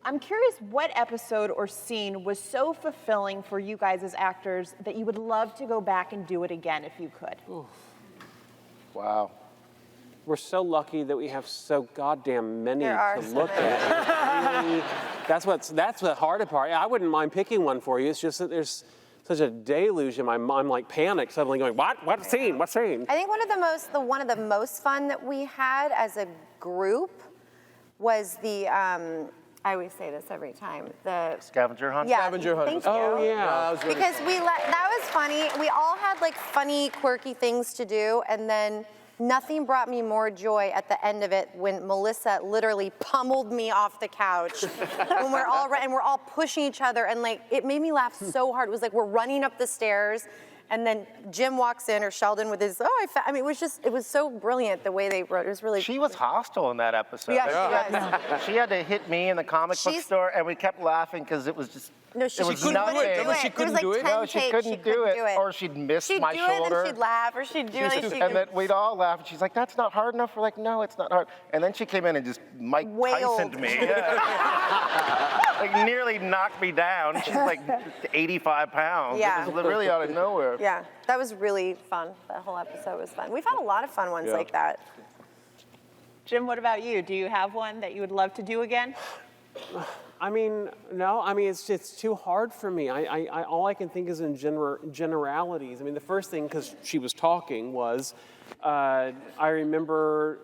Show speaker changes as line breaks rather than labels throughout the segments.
I'm curious what episode or scene was so fulfilling for you guys as actors that you would love to go back and do it again if you could.
Oof. Wow. We're so lucky that we have so goddamn many to look at. Really, that's the harder part. I wouldn't mind picking one for you. It's just that there's such a deluge in my mind. I'm like panicked, suddenly going, what scene? What scene?
I think one of the most fun that we had as a group was the, I always say this every time, the
scavenger hunt.
Yeah,
scavenger hunt.
Thank you.
Oh yeah.
Really because that was funny. We all had like funny, quirky things to do, and then nothing brought me more joy at the end of it when Melissa literally pummeled me off the couch when we're all pushing each other, and like it made me laugh so hard. It was like we're running up the stairs, and then Jim walks in, or Sheldon with his, I mean, it was so brilliant the way they wrote it. It was really.
She was hostile in that episode.
Yeah, she was.
She had to hit me in the comic book store, and we kept laughing because it was just.
No, she
couldn't
do it.
She couldn't do it?
No, she couldn't do it. Or she'd miss my shoulder.
She'd do it, and she'd laugh, or she'd do it.
And then we'd all laugh, and she's like, that's not hard enough. We're like, no, it's not hard. And then she came in and just Mike Tyson'd me. Yeah. Like nearly knocked me down. She's like 85 pounds.
Yeah.
It was really out of nowhere.
Yeah, that was really fun. That whole episode was fun. We've had a lot of fun ones like that.
Jim, what about you? Do you have one that you would love to do again?
I mean, no. I mean, it's too hard for me. All I can think is in generalities. I mean, the first thing, because she was talking, was I remember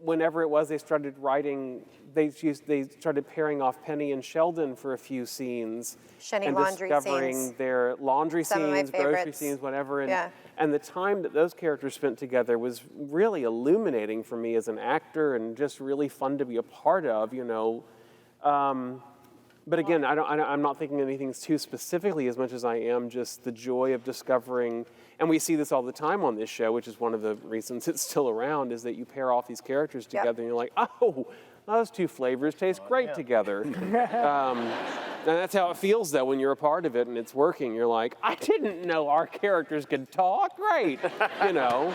whenever it was they started writing, they started pairing off Penny and Sheldon for a few scenes.
And
discovering
scenes.
Their laundry
Some of my
scenes, grocery
favorites.
scenes, whatever.
Yeah.
And the time that those characters spent together was really illuminating for me as an actor, and just really fun to be a part of, you know. But again, I'm not thinking anything too specifically as much as I am just the joy of discovering, and we see this all the time on this show, which is one of the reasons it's still around, is that you pair off these characters together and you're like, oh, those two flavors taste great together. And that's how it feels though when you're a part of it and it's working. You're like, I didn't know our characters could talk. Great, you know.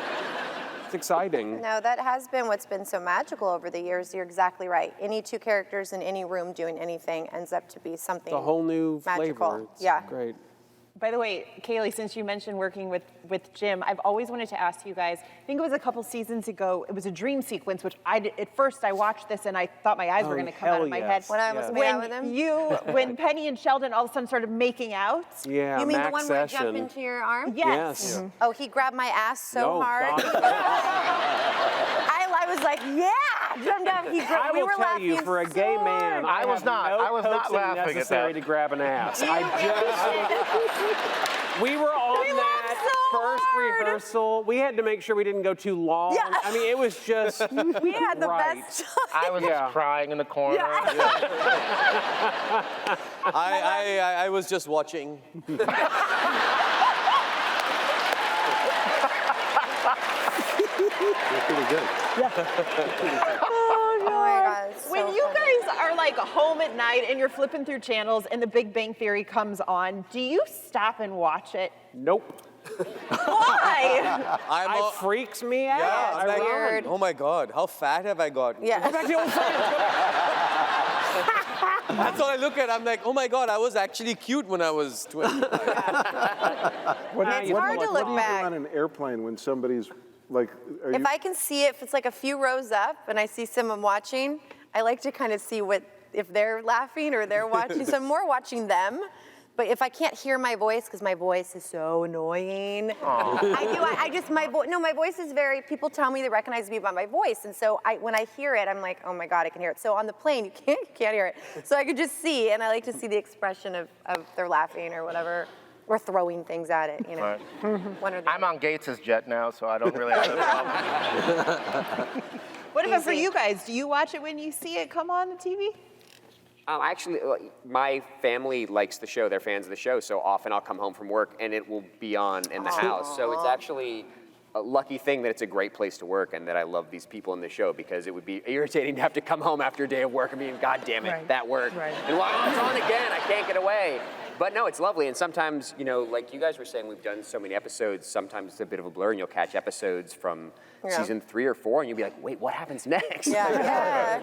It's exciting.
No, that has been what's been so magical over the years. You're exactly right. Any two characters in any room doing anything ends up to be something
It's a whole new
magical.
flavor. It's
yeah.
great.
By the way, Kaley, since you mentioned working with Jim, I've always wanted to ask you guys, I think it was a couple seasons ago, it was a dream sequence, which at first I watched this and I thought my eyes were going to come out of my head.
When I was made out with him?
When Penny and Sheldon all of a sudden started making out.
Yeah,
You mean
Max
the one where I
Session.
jump into your arm?
Yes.
Yes.
Oh, he grabbed my ass so hard. I was like, yeah, jumped up.
I will tell you, for a gay man,
I was not laughing at that.
necessary to grab an ass. We were on that first rehearsal. We had to make sure we didn't go too long.
Yeah.
I mean, it was just
We had the
right.
best time.
I was just crying in the corner.
I was just watching.
Pretty good.
Oh my God. it's
When
so
you
funny.
guys are like home at night and you're flipping through channels and The Big Bang Theory comes on, do you stop and watch it?
nope.
Why?
It freaks me out.
Yeah, I'm like,
weird.
oh my God, how fat have I gotten?
Yeah.
That's the old saying.
That's what I look at. I'm like, oh my God, I was actually cute when I was 20.
It's hard to look
What do you
back.
do on an airplane when somebody's like,
If I can see it, if it's like a few rows up and I see someone watching, I like to kind of see if they're laughing or they're watching. So I'm more watching them. But if I can't hear my voice, because my voice is so annoying, my voice is very, people tell me they recognize me by my voice. And so when I hear it, I'm like, oh my God, I can hear it. So on the plane, you can't hear it. So I could just see, and I like to see the expression of they're laughing or whatever, or throwing things at it, you know. One or the
I'm on Gates's jet now, so I don't really have a problem.
What about for you guys? Do you watch it when you see it come on the TV?
Actually, my family likes the show. They're fans of the show, so often I'll come home from work and it will be on in the house. So it's actually a lucky thing that it's a great place to work and that I love these people in the show, because it would be irritating to have to come home after a day of work and being, God damn it, that work.
Right.
And while it's on again, I can't get away. But no, it's lovely. And sometimes, you know, like you guys were saying, we've done so many episodes, sometimes it's a bit of a blur and you'll catch episodes from season 3 or 4 and you'll be like, wait, what happens next?
Yeah.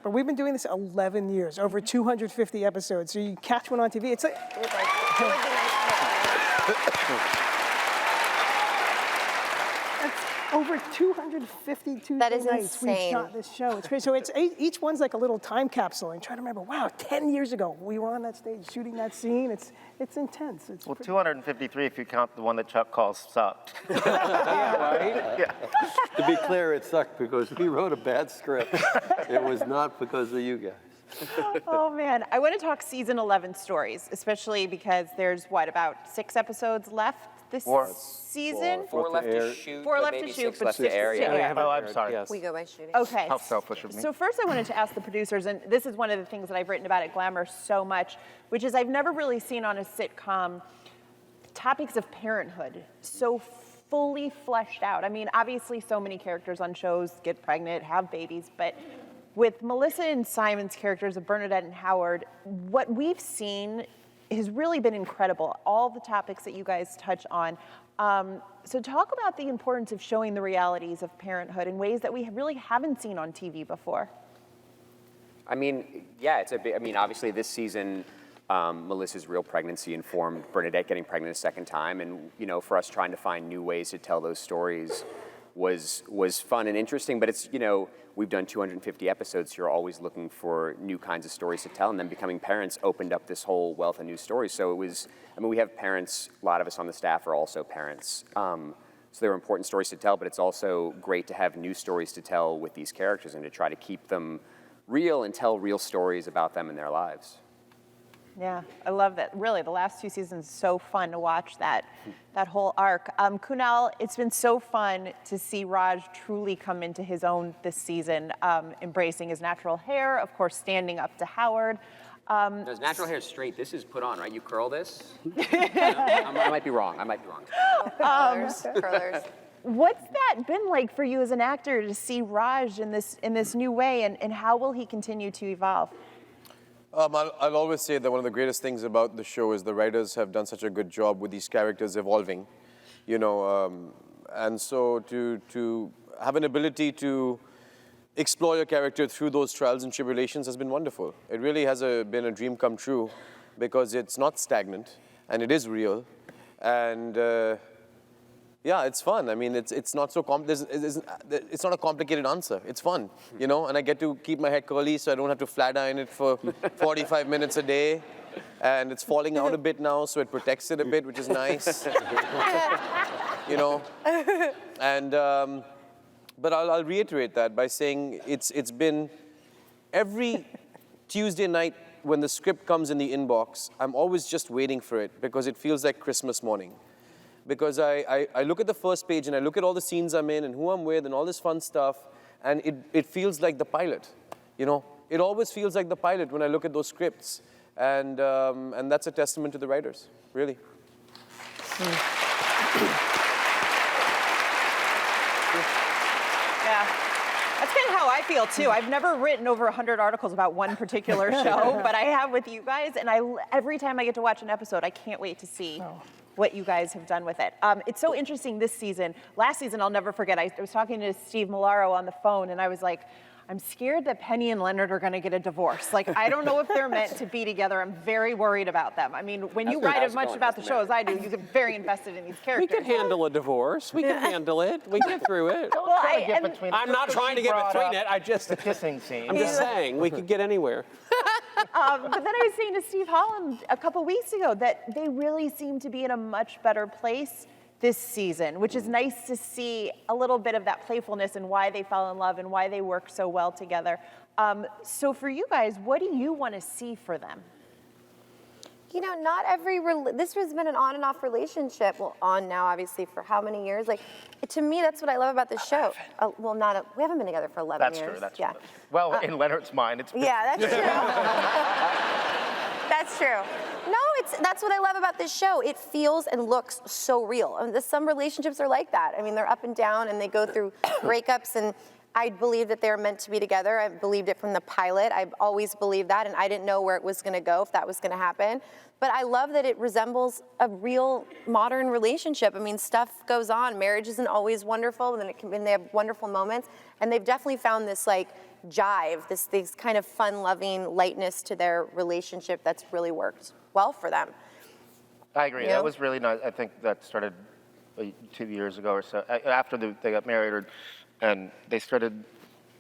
but we've been doing this 11 years, over 250 episodes. So you catch one on TV, it's like...
It would be nice.
Over 252
That is
nights we've
insane.
shot this show. It's crazy. So it's each one's like a little time capsule, and try to remember. Wow, 10 years ago we were on that stage shooting that scene. It's intense. It's
Well, 253 if you count the one that Chuck calls sucked.
To be clear, it sucked because we wrote a bad script. It was not because of you guys.
Oh man, I want to talk season 11 stories, especially because there's about 6 episodes left this season.
4 left to shoot.
4
but
left
maybe
to shoot,
6
but
left to
6
air.
to
Yeah.
air.
Oh, I'm sorry.
Yes.
We go by shooting.
Okay.
How selfish of me.
So first I wanted to ask the producers, and this is one of the things that I've written about at Glamour so much, which is I've never really seen on a sitcom topics of parenthood so fully fleshed out. I mean, obviously so many characters on shows get pregnant, have babies, but with Melissa and Simon's characters of Bernadette and Howard, what we've seen has really been incredible. All the topics that you guys touch on. So talk about the importance of showing the realities of parenthood in ways that we really haven't seen on TV before.
I mean, yeah, it's a big, I mean, obviously this season, Melissa's real pregnancy informed Bernadette getting pregnant a second time. And, you know, for us trying to find new ways to tell those stories was fun and interesting. But it's, you know, we've done 250 episodes. So you're always looking for new kinds of stories to tell. And then becoming parents opened up this whole wealth of new stories. So it was, I mean, we have parents, a lot of us on the staff are also parents. So there are important stories to tell, but it's also great to have new stories to tell with these characters and to try to keep them real and tell real stories about them and their lives.
Yeah, I love that. Really, the last 2 seasons, so fun to watch that whole arc. Kunal, it's been so fun to see Raj truly come into his own this season, embracing his natural hair, of course, standing up to Howard.
His natural hair is straight. This is put on, right? You curl this? I might be wrong.
Curlers.
What's that been like for you as an actor to see Raj in this new way, and how will he continue to evolve?
I'll always say that one of the greatest things about the show is the writers have done such a good job with these characters evolving, you know, and so to have an ability to explore your character through those trials and tribulations has been wonderful. It really has been a dream come true because it's not stagnant and it is real, and yeah, it's fun. I mean, it's not so it's not a complicated answer. It's fun, you know, and I get to keep my hair curly so I don't have to flat iron it for 45 minutes a day. And it's falling out a bit now, so it protects it a bit, which is nice. You know, and but I'll reiterate that by saying it's been every Tuesday night when the script comes in the inbox, I'm always just waiting for it because it feels like Christmas morning. Because I look at the first page and I look at all the scenes I'm in and who I'm with and all this fun stuff, and it feels like the pilot, you know. It always feels like the pilot when I look at those scripts, and that's a testament to the writers, really.
Yeah. That's kind of how I feel too. I've never written over 100 articles about one particular show, but I have with you guys, and every time I get to watch an episode, I can't wait to see what you guys have done with it. It's so interesting this season. Last season, I'll never forget, I was talking to Steve Milaro on the phone, and I was like, I'm scared that Penny and Leonard are gonna get a divorce. Like, I don't know if they're meant to be together. I'm very worried about them. I mean, when you write as much about the show as I do, you get very invested in these
We
characters.
could handle a divorce. We can handle it. We can get through it. I'm not trying to get between it.
The kissing scene.
I'm just saying, we could get anywhere.
But then I was saying to Steve Holland a couple weeks ago that they really seem to be in a much better place this season, which is nice to see a little bit of that playfulness and why they fell in love and why they work so well together. So for you guys, what do you want to see for them?
You know, not every, this has been an on and off relationship. Well, on now, obviously, for how many years? Like, to me, that's what I love about this show. Well, we haven't been together for 11 years.
That's true. Well, in Leonard's mind, it's...
Yeah, that's true. That's true. No, that's what I love about this show. It feels and looks so real. I mean, some relationships are like that. I mean, they're up and down, and they go through breakups, and I believe that they're meant to be together. I believed it from the pilot. I've always believed that, and I didn't know where it was going to go, if that was going to happen. But I love that it resembles a real modern relationship. I mean, stuff goes on. Marriage isn't always wonderful, and they have wonderful moments. And they've definitely found this, like, jive, this kind of fun-loving lightness to their relationship that's really worked well for them.
I agree.
You know?
That was really nice. I think that started 2 years ago or so. After they got married, and they started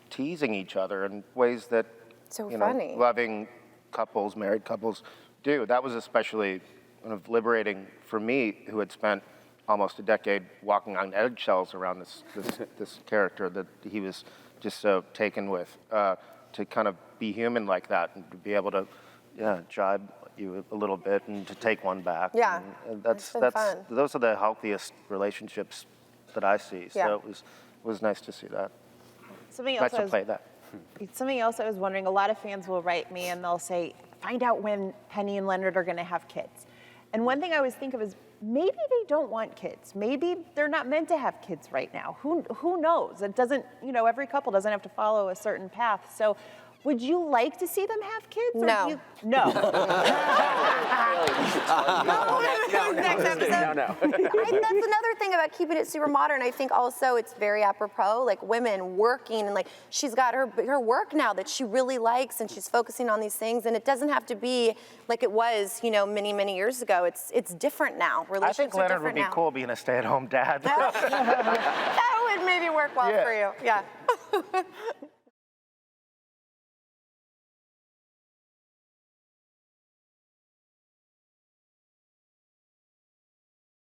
teasing each other in ways that
So
you know,
funny.
loving couples, married couples, do. That was especially kind of liberating for me, who had spent almost a decade walking on eggshells around this character that he was just so taken with. To kind of be human like that and to be able to, jibe you a little bit and to take one back.
Yeah,
and
it's been fun.
those are the healthiest relationships that I see.
Yeah.
So it was nice to see that.
Something
Nice
else,
to play that.
something else I was wondering, a lot of fans will write me and they'll say, find out when Penny and Leonard are going to have kids. And one thing I always think of is maybe they don't want kids. Maybe they're not meant to have kids right now. Who knows? It doesn't, every couple doesn't have to follow a certain path. So would you like to see them have kids? Or
No.
do you, no.
Next episode.
No.
That's another thing about keeping it super modern. I think also it's very apropos, like women working and like she's got her work now that she really likes and she's focusing on these things, and it doesn't have to be like it was, many, many years ago. It's different now.
I
Relationships
think
are
Leonard would
different
be
now.
cool being a stay-at-home dad.
That would maybe work well
Yeah.
for you. Yeah.